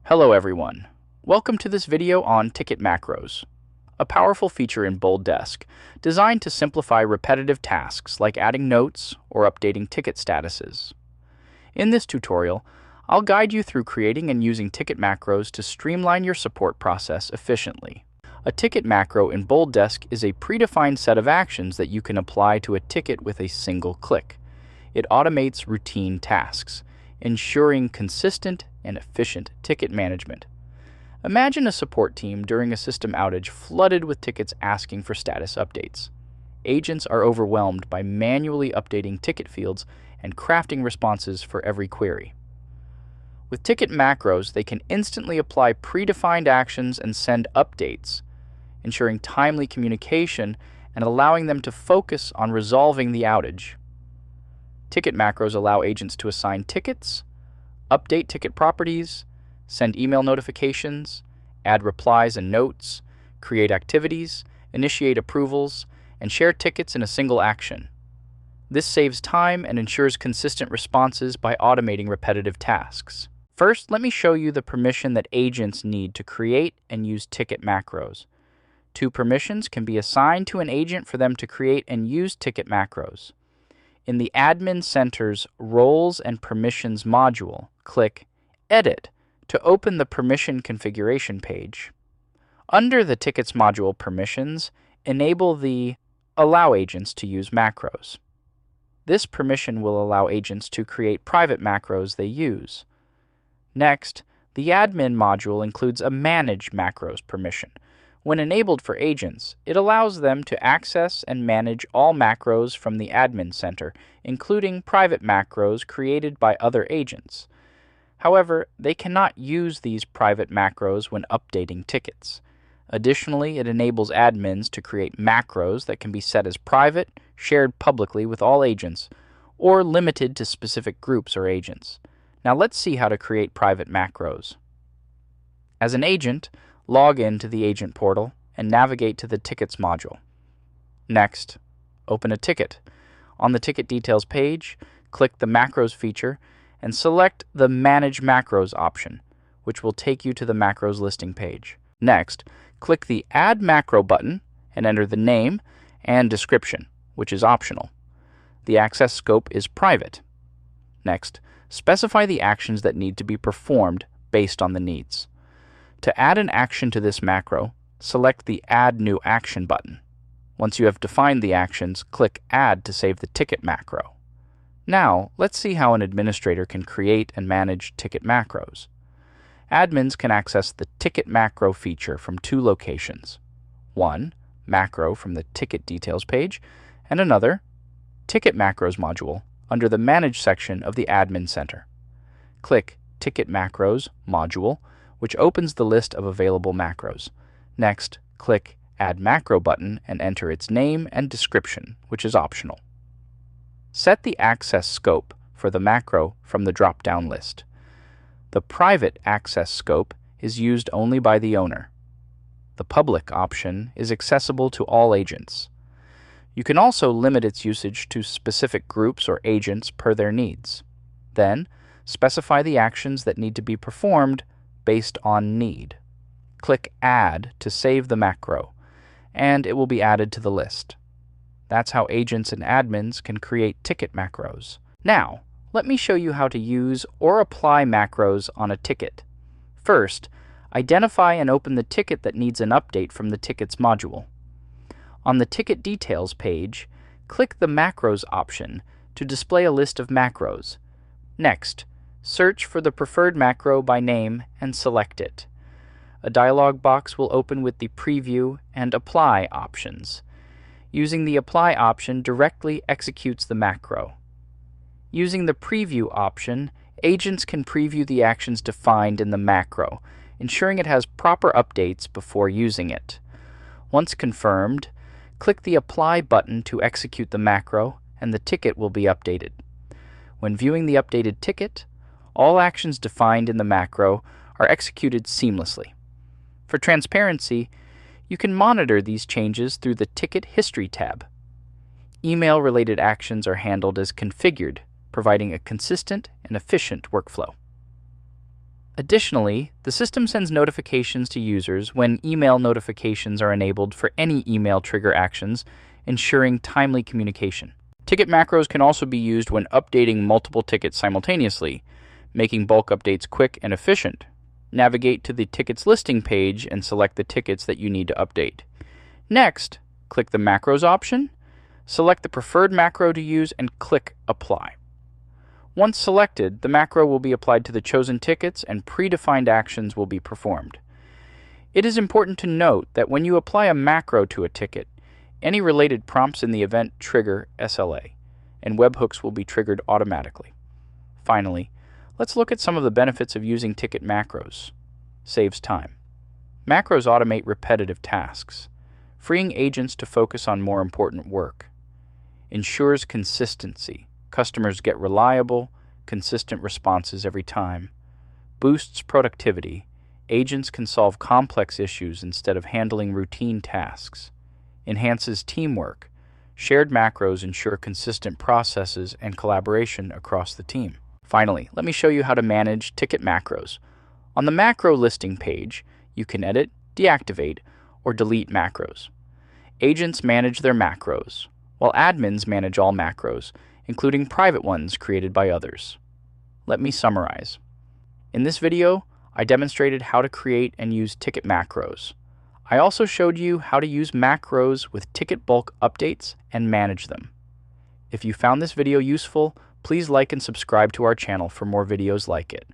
Hello everyone. Welcome to this video on ticket macros, a powerful feature in BoldDesk designed to simplify repetitive tasks like adding notes or updating ticket statuses. In this tutorial, I'll guide you through creating and using ticket macros to streamline your support process efficiently. A ticket macro in BoldDesk is a predefined set of actions that you can apply to a ticket with a single click. It automates routine tasks, ensuring consistent and efficient ticket management. Imagine a support team during a system outage flooded with tickets asking for status updates. Agents are overwhelmed by manually updating ticket fields and crafting responses for every query. With ticket macros, they can instantly apply predefined actions and send updates, ensuring timely communication and allowing them to focus on resolving the outage. Ticket macros allow agents to assign tickets, update ticket properties, send email notifications, add replies and notes, create activities, initiate approvals, and share tickets in a single action. This saves time and ensures consistent responses by automating repetitive tasks. First, let me show you the permission that agents need to create and use ticket macros. 2 permissions can be assigned to an agent for them to create and use ticket macros. In the Admin Center's Roles and Permissions module, click Edit to open the permission configuration page. Under the Tickets module permissions, enable the Allow Agents to Use Macros. This permission will allow agents to create private macros they use. Next, the Admin module includes a Manage Macros permission. When enabled for agents, it allows them to access and manage all macros from the Admin Center, including private macros created by other agents. However, they cannot use these private macros when updating tickets. Additionally, it enables admins to create macros that can be set as private, shared publicly with all agents, or limited to specific groups or agents. Now let's see how to create private macros. As an agent, log in to the agent portal and navigate to the Tickets module. Next, open a ticket. On the Ticket Details page, click the Macros feature and select the Manage Macros option, which will take you to the macros listing page. Next, click the Add Macro button and enter the name and description, which is optional. The access scope is private. Next, specify the actions that need to be performed based on the needs. To add an action to this macro, select the Add New Action button. Once you have defined the actions, click Add to save the ticket macro. Now, let's see how an administrator can create and manage ticket macros. Admins can access the Ticket Macro feature from 2 locations. One, Macro from the Ticket Details page, and another, Ticket Macros module under the Manage section of the Admin Center. Click Ticket Macros module, which opens the list of available macros. Next, click Add Macro button and enter its name and description, which is optional. Set the access scope for the macro from the drop-down list. The private access scope is used only by the owner. The public option is accessible to all agents. You can also limit its usage to specific groups or agents per their needs. Then, specify the actions that need to be performed based on need. Click Add to save the macro, and it will be added to the list. That's how agents and admins can create ticket macros. Now, let me show you how to use or apply macros on a ticket. First, identify and open the ticket that needs an update from the Tickets module. On the Ticket Details page, click the Macros option to display a list of macros. Next, search for the preferred macro by name and select it. A dialog box will open with the Preview and Apply options. Using the Apply option directly executes the macro. Using the Preview option, agents can preview the actions defined in the macro, ensuring it has proper updates before using it. Once confirmed, click the Apply button to execute the macro, and the ticket will be updated. When viewing the updated ticket, all actions defined in the macro are executed seamlessly. For transparency, you can monitor these changes through the Ticket History tab. Email-related actions are handled as configured, providing a consistent and efficient workflow. Additionally, the system sends notifications to users when email notifications are enabled for any email trigger actions, ensuring timely communication. Ticket macros can also be used when updating multiple tickets simultaneously, making bulk updates quick and efficient. Navigate to the tickets listing page and select the tickets that you need to update. Next, click the Macros option, select the preferred macro to use, and click Apply. Once selected, the macro will be applied to the chosen tickets and predefined actions will be performed. It is important to note that when you apply a macro to a ticket, any related prompts in the event trigger SLA, and webhooks will be triggered automatically. Finally, let's look at some of the benefits of using ticket macros. Saves time. Macros automate repetitive tasks, freeing agents to focus on more important work. Ensures consistency. Customers get reliable, consistent responses every time. Boosts productivity. Agents can solve complex issues instead of handling routine tasks. Enhances teamwork. Shared macros ensure consistent processes and collaboration across the team. Finally, let me show you how to manage ticket macros. On the macro listing page, you can edit, deactivate, or delete macros. Agents manage their macros, while admins manage all macros, including private ones created by others. Let me summarize. In this video, I demonstrated how to create and use ticket macros. I also showed you how to use macros with ticket bulk updates and manage them. If you found this video useful, please like and subscribe to our channel for more videos like it.